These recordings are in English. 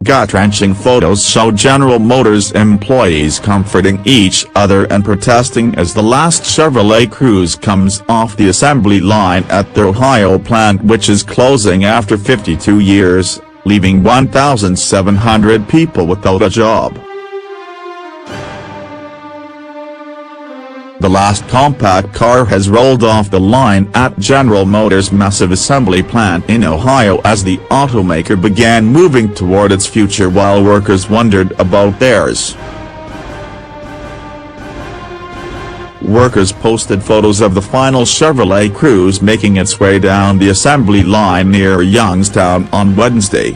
Gut-wrenching photos show General Motors employees comforting each other and protesting as the last Chevrolet Cruze comes off the assembly line at their Ohio plant, which is closing after 52 years, leaving 1,700 people without a job. The last compact car has rolled off the line at General Motors' massive assembly plant in Ohio as the automaker began moving toward its future while workers wondered about theirs. Workers posted photos of the final Chevrolet Cruze making its way down the assembly line near Youngstown on Wednesday.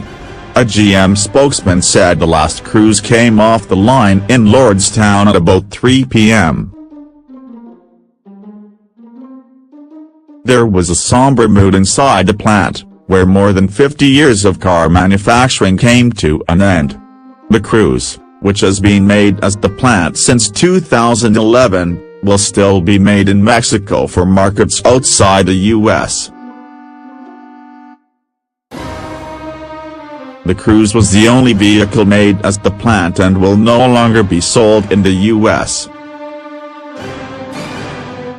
A GM spokesman said the last Cruze came off the line in Lordstown at about 3 p.m. There was a somber mood inside the plant, where more than 50 years of car manufacturing came to an end. The Cruze, which has been made at the plant since 2011, will still be made in Mexico for markets outside the U.S. The Cruze was the only vehicle made at the plant and will no longer be sold in the U.S.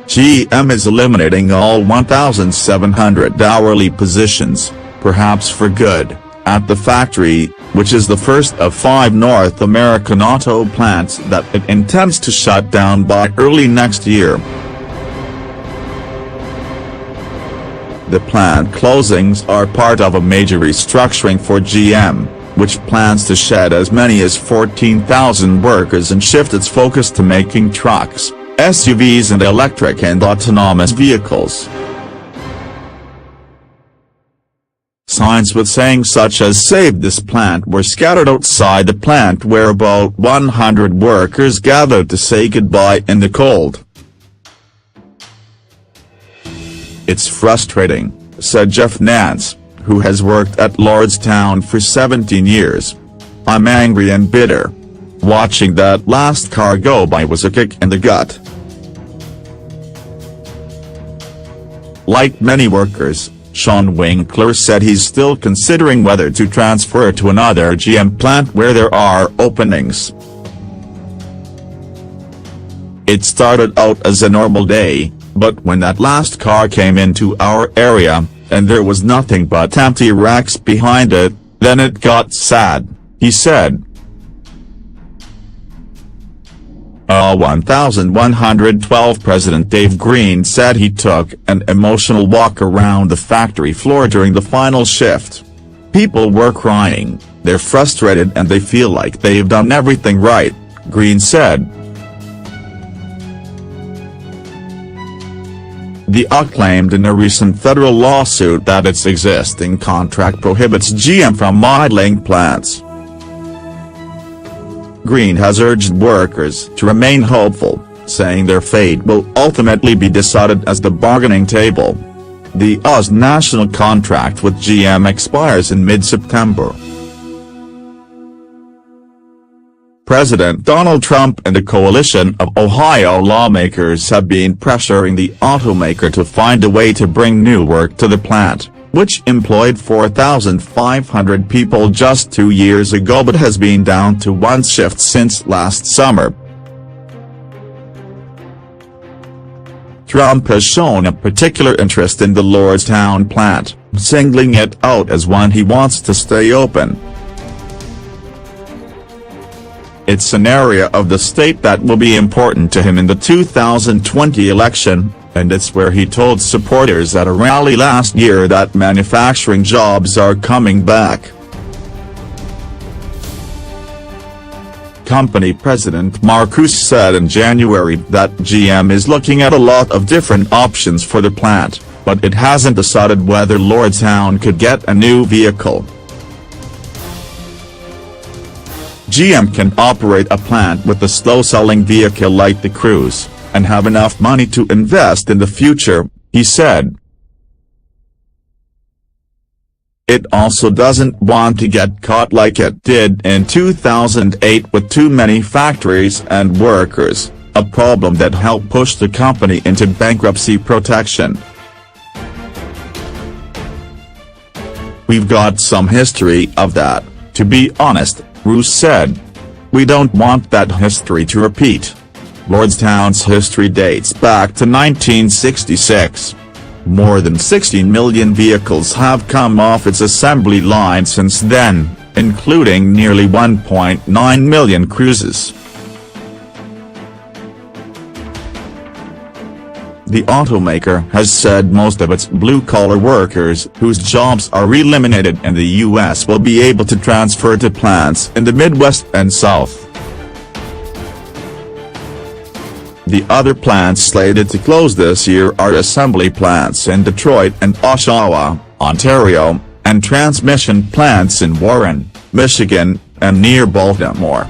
GM is eliminating all 1,700 hourly positions, perhaps for good, at the factory, which is the first of 5 North American auto plants that it intends to shut down by early next year. The plant closings are part of a major restructuring for GM, which plans to shed as many as 14,000 workers and shift its focus to making trucks, SUVs and electric and autonomous vehicles. Signs with sayings such as "Save this plant" were scattered outside the plant where about 100 workers gathered to say goodbye in the cold. "It's frustrating," said Jeff Nance, who has worked at Lordstown for 17 years. "I'm angry and bitter. Watching that last car go by was a kick in the gut." Like many workers, Sean Winkler said he's still considering whether to transfer to another GM plant where there are openings. "It started out as a normal day, but when that last car came into our area, and there was nothing but empty racks behind it, then it got sad," he said. 1112 President Dave Green said he took an emotional walk around the factory floor during the final shift. "People were crying, they're frustrated and they feel like they've done everything right," Green said. The claimed in a recent federal lawsuit that its existing contract prohibits GM from idling plants. Green has urged workers to remain hopeful, saying their fate will ultimately be decided at the bargaining table. The US national contract with GM expires in mid-September. President Donald Trump and a coalition of Ohio lawmakers have been pressuring the automaker to find a way to bring new work to the plant, which employed 4,500 people just 2 years ago but has been down to one shift since last summer. Trump has shown a particular interest in the Lordstown plant, singling it out as one he wants to stay open. "It's an area of the state that will be important to him in the 2020 election, and it's where he told supporters at a rally last year that manufacturing jobs are coming back." Company President Marcus said in January that GM is looking at a lot of different options for the plant, but it hasn't decided whether Lordstown could get a new vehicle. GM can operate a plant with a slow-selling vehicle like the Cruze, and have enough money to invest in the future, he said. It also doesn't want to get caught like it did in 2008 with too many factories and workers, a problem that helped push the company into bankruptcy protection. "We've got some history of that, To be honest, Cruze said, "We don't want that history to repeat." Lordstown's history dates back to 1966. More than 16 million vehicles have come off its assembly line since then, including nearly 1.9 million Cruzes. The automaker has said most of its blue-collar workers whose jobs are eliminated in the U.S. will be able to transfer to plants in the Midwest and South. The other plants slated to close this year are assembly plants in Detroit and Oshawa, Ontario, and transmission plants in Warren, Michigan, and near Baltimore.